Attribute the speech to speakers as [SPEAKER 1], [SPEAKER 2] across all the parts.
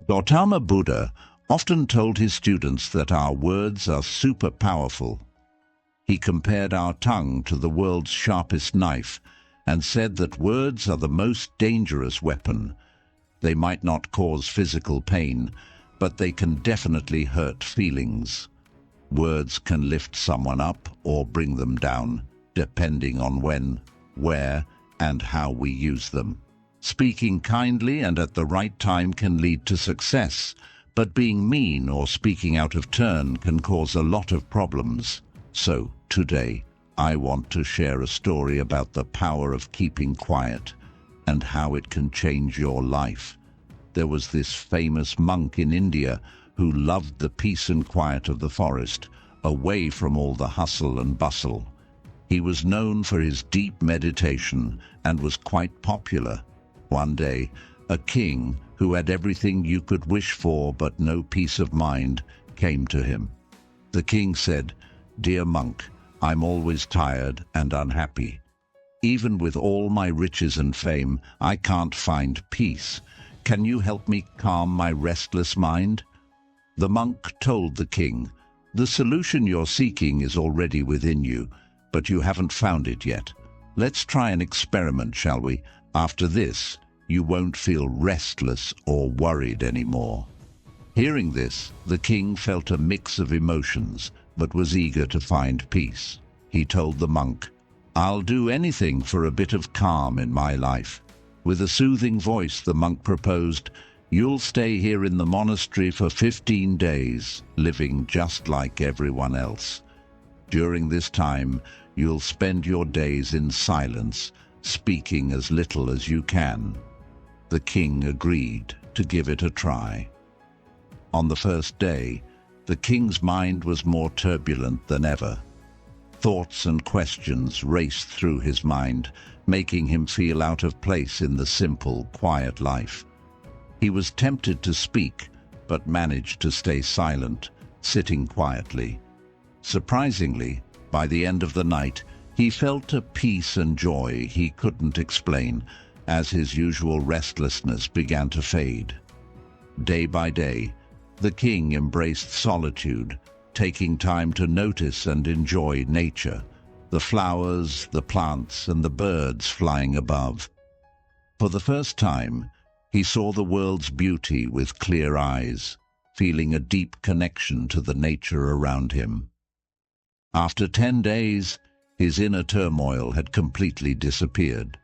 [SPEAKER 1] Gautama Buddha often told his students that our words are super powerful. He compared our tongue to the world's sharpest knife and said that words are the most dangerous weapon. They might not cause physical pain, but they can definitely hurt feelings. Words can lift someone up or bring them down, depending on when, where, and how we use them. Speaking kindly and at the right time can lead to success, but being mean or speaking out of turn can cause a lot of problems. So, today, I want to share a story about the power of keeping quiet and how it can change your life. There was this famous monk in India who loved the peace and quiet of the forest, away from all the hustle and bustle. He was known for his deep meditation and was quite popular. One day, a king who had everything you could wish for but no peace of mind came to him. The king said, "Dear monk, I'm always tired and unhappy. Even with all my riches and fame, I can't find peace. Can you help me calm my restless mind?" The monk told the king, "The solution you're seeking is already within you, but you haven't found it yet. Let's try an experiment, shall we? After this, you won't feel restless or worried anymore." Hearing this, the king felt a mix of emotions, but was eager to find peace. He told the monk, "I'll do anything for a bit of calm in my life." With a soothing voice, the monk proposed, "You'll stay here in the monastery for 15 days, living just like everyone else. During this time, you'll spend your days in silence, speaking as little as you can." The king agreed to give it a try. On the first day, the king's mind was more turbulent than ever. Thoughts and questions raced through his mind, making him feel out of place in the simple, quiet life. He was tempted to speak, but managed to stay silent, sitting quietly. Surprisingly, by the end of the night, he felt a peace and joy he couldn't explain, as his usual restlessness began to fade. Day by day, the king embraced solitude, taking time to notice and enjoy nature, the flowers, the plants, and the birds flying above. For the first time, he saw the world's beauty with clear eyes, feeling a deep connection to the nature around him. After 10 days, his inner turmoil had completely disappeared.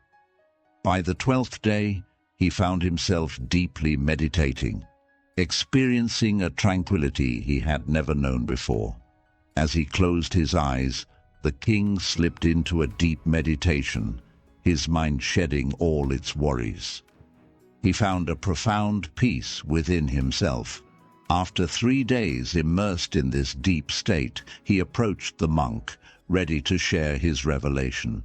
[SPEAKER 1] By the 12th day, he found himself deeply meditating, experiencing a tranquility he had never known before. As he closed his eyes, the king slipped into a deep meditation, his mind shedding all its worries. He found a profound peace within himself. After 3 days immersed in this deep state, he approached the monk, ready to share his revelation.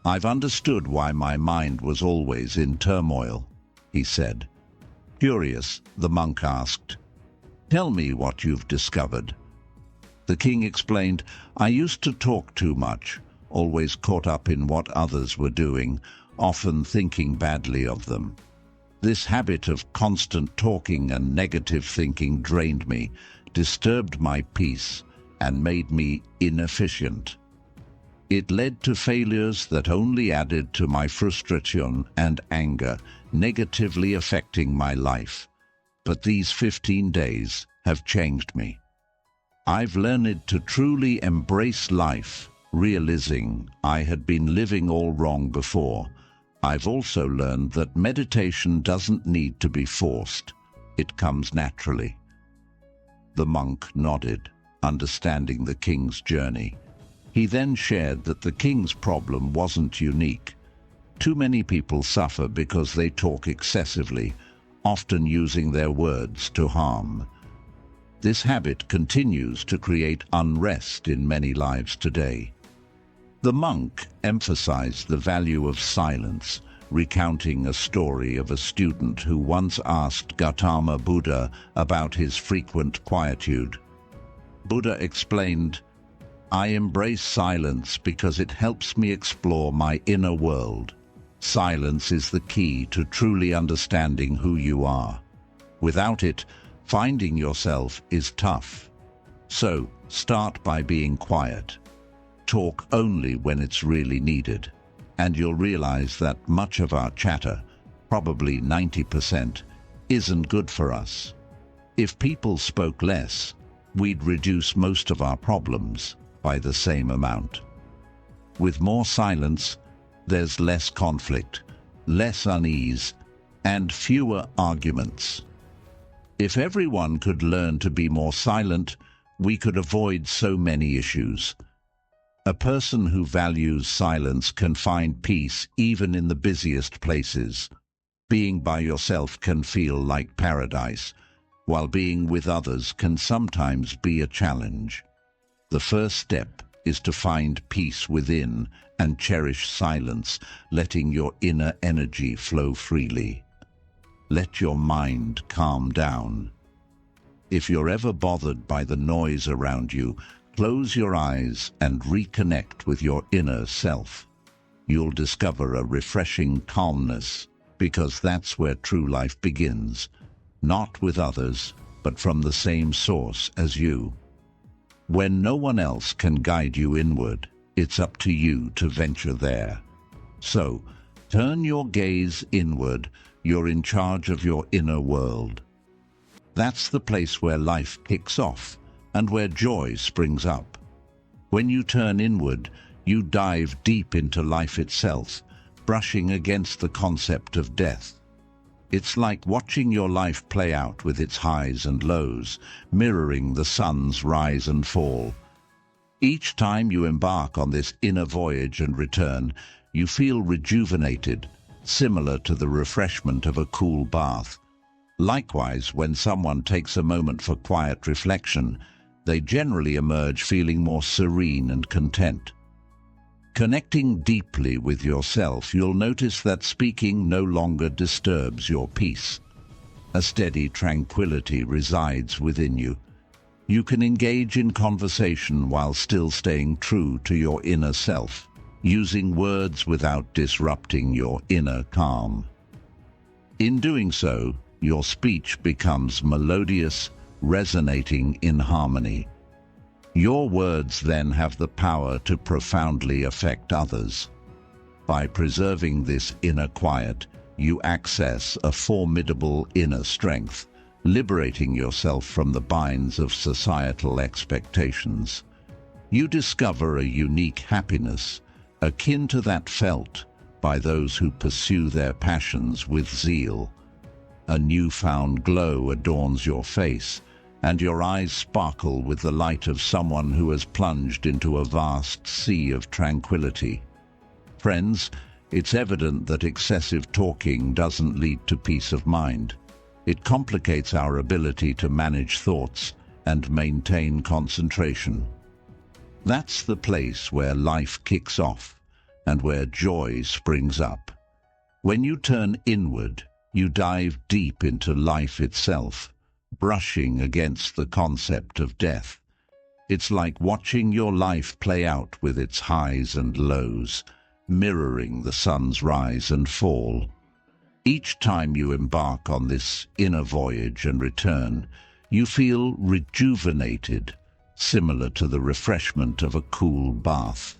[SPEAKER 1] "I've understood why my mind was always in turmoil," he said. Curious, the monk asked, "Tell me what you've discovered." The king explained, "I used to talk too much, always caught up in what others were doing, often thinking badly of them. This habit of constant talking and negative thinking drained me, disturbed my peace, and made me inefficient. It led to failures that only added to my frustration and anger, negatively affecting my life. But these 15 days have changed me. I've learned to truly embrace life, realizing I had been living all wrong before. I've also learned that meditation doesn't need to be forced. It comes naturally." The monk nodded, understanding the king's journey. He then shared that the king's problem wasn't unique. Too many people suffer because they talk excessively, often using their words to harm. This habit continues to create unrest in many lives today. The monk emphasized the value of silence, recounting a story of a student who once asked Gautama Buddha about his frequent quietude. Buddha explained, "I embrace silence because it helps me explore my inner world. Silence is the key to truly understanding who you are." Without it, finding yourself is tough. So, start by being quiet. Talk only when it's really needed, and you'll realize that much of our chatter, probably 90%, isn't good for us. If people spoke less, we'd reduce most of our problems by the same amount. With more silence, there's less conflict, less unease, and fewer arguments. If everyone could learn to be more silent, we could avoid so many issues. A person who values silence can find peace even in the busiest places. Being by yourself can feel like paradise, while being with others can sometimes be a challenge. The first step is to find peace within and cherish silence, letting your inner energy flow freely. Let your mind calm down. If you're ever bothered by the noise around you, close your eyes and reconnect with your inner self. You'll discover a refreshing calmness, because that's where true life begins, not with others, but from the same source as you. When no one else can guide you inward, it's up to you to venture there. So, turn your gaze inward. You're in charge of your inner world. That's the place where life kicks off and where joy springs up. When you turn inward, you dive deep into life itself, brushing against the concept of death. It's like watching your life play out with its highs and lows, mirroring the sun's rise and fall. Each time you embark on this inner voyage and return, you feel rejuvenated, similar to the refreshment of a cool bath. Likewise, when someone takes a moment for quiet reflection, they generally emerge feeling more serene and content. Connecting deeply with yourself, you'll notice that speaking no longer disturbs your peace. A steady tranquility resides within you. You can engage in conversation while still staying true to your inner self, using words without disrupting your inner calm. In doing so, your speech becomes melodious, resonating in harmony. Your words then have the power to profoundly affect others. By preserving this inner quiet, you access a formidable inner strength, liberating yourself from the binds of societal expectations. You discover a unique happiness, akin to that felt by those who pursue their passions with zeal. A newfound glow adorns your face, and your eyes sparkle with the light of someone who has plunged into a vast sea of tranquility. Friends, it's evident that excessive talking doesn't lead to peace of mind. It complicates our ability to manage thoughts and maintain concentration. That's the place where life kicks off and where joy springs up. When you turn inward, you dive deep into life itself, brushing against the concept of death. It's like watching your life play out with its highs and lows, mirroring the sun's rise and fall. Each time you embark on this inner voyage and return, you feel rejuvenated, similar to the refreshment of a cool bath.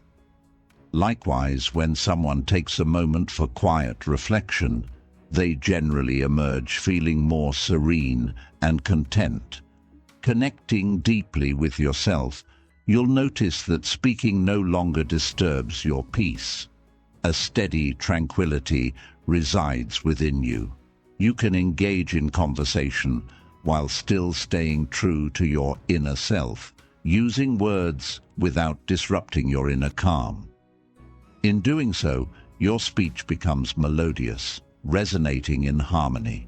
[SPEAKER 1] Likewise, when someone takes a moment for quiet reflection, they generally emerge feeling more serene and content. Connecting deeply with yourself, you'll notice that speaking no longer disturbs your peace. A steady tranquility resides within you. You can engage in conversation while still staying true to your inner self, using words without disrupting your inner calm. In doing so, your speech becomes melodious, resonating in harmony.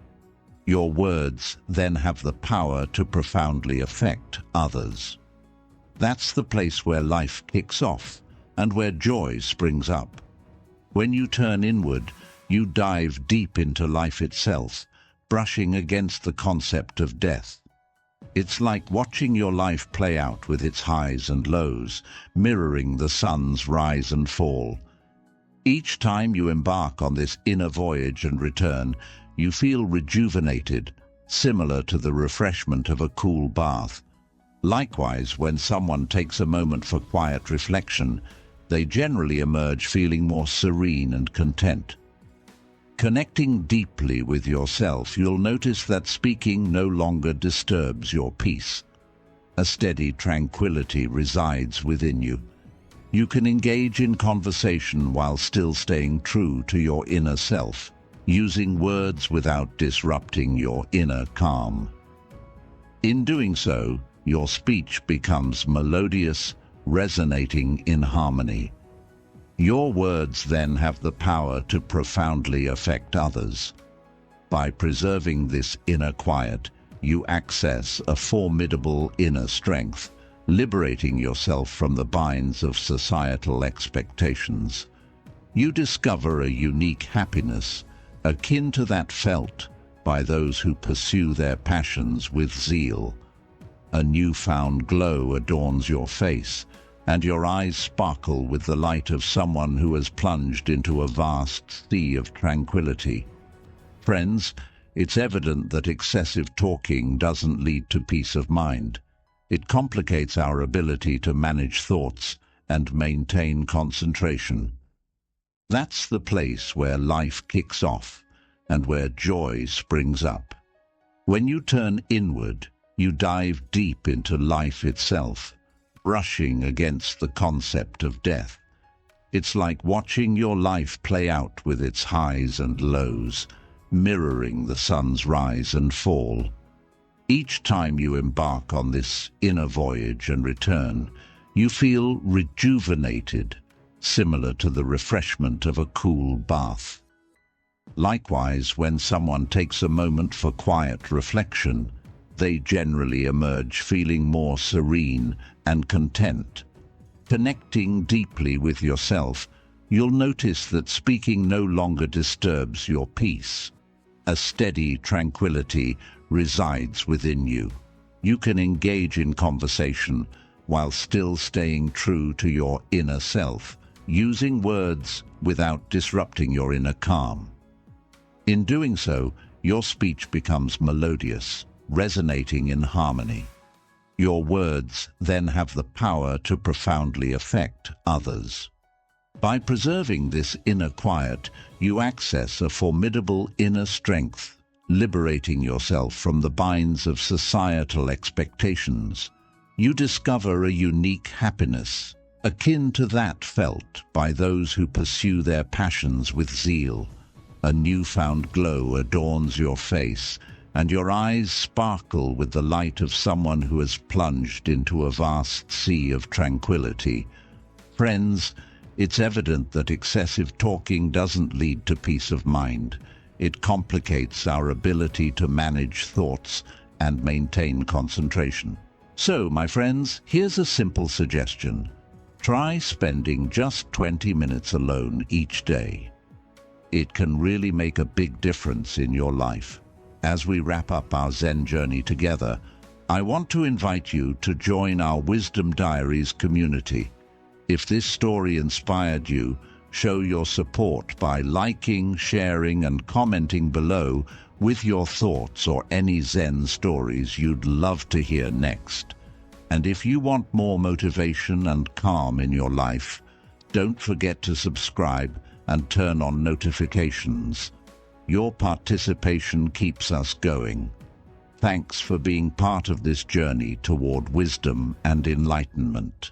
[SPEAKER 1] Your words then have the power to profoundly affect others. That's the place where life kicks off and where joy springs up. When you turn inward, you dive deep into life itself, brushing against the concept of death. It's like watching your life play out with its highs and lows, mirroring the sun's rise and fall. Each time you embark on this inner voyage and return, you feel rejuvenated, similar to the refreshment of a cool bath. Likewise, when someone takes a moment for quiet reflection, they generally emerge feeling more serene and content. Connecting deeply with yourself, you'll notice that speaking no longer disturbs your peace. A steady tranquility resides within you. You can engage in conversation while still staying true to your inner self, using words without disrupting your inner calm. In doing so, your speech becomes melodious, resonating in harmony. Your words then have the power to profoundly affect others. By preserving this inner quiet, you access a formidable inner strength, liberating yourself from the binds of societal expectations. You discover a unique happiness, akin to that felt by those who pursue their passions with zeal. A newfound glow adorns your face, and your eyes sparkle with the light of someone who has plunged into a vast sea of tranquility. Friends, it's evident that excessive talking doesn't lead to peace of mind. It complicates our ability to manage thoughts and maintain concentration. That's the place where life kicks off and where joy springs up. When you turn inward, you dive deep into life itself, brushing against the concept of death. It's like watching your life play out with its highs and lows, mirroring the sun's rise and fall. Each time you embark on this inner voyage and return, you feel rejuvenated, similar to the refreshment of a cool bath. Likewise, when someone takes a moment for quiet reflection, they generally emerge feeling more serene and content. Connecting deeply with yourself, you'll notice that speaking no longer disturbs your peace. A steady tranquility resides within you. You can engage in conversation while still staying true to your inner self, using words without disrupting your inner calm. In doing so, your speech becomes melodious, resonating in harmony. Your words then have the power to profoundly affect others. By preserving this inner quiet, you access a formidable inner strength, liberating yourself from the binds of societal expectations. You discover a unique happiness, akin to that felt by those who pursue their passions with zeal. A newfound glow adorns your face, and your eyes sparkle with the light of someone who has plunged into a vast sea of tranquility. Friends, it's evident that excessive talking doesn't lead to peace of mind. It complicates our ability to manage thoughts and maintain concentration. So, my friends, here's a simple suggestion. Try spending just 20 minutes alone each day. It can really make a big difference in your life. As we wrap up our Zen journey together, I want to invite you to join our Wisdom Diaries community. If this story inspired you, show your support by liking, sharing, and commenting below with your thoughts or any Zen stories you'd love to hear next. And if you want more motivation and calm in your life, don't forget to subscribe and turn on notifications. Your participation keeps us going. Thanks for being part of this journey toward wisdom and enlightenment.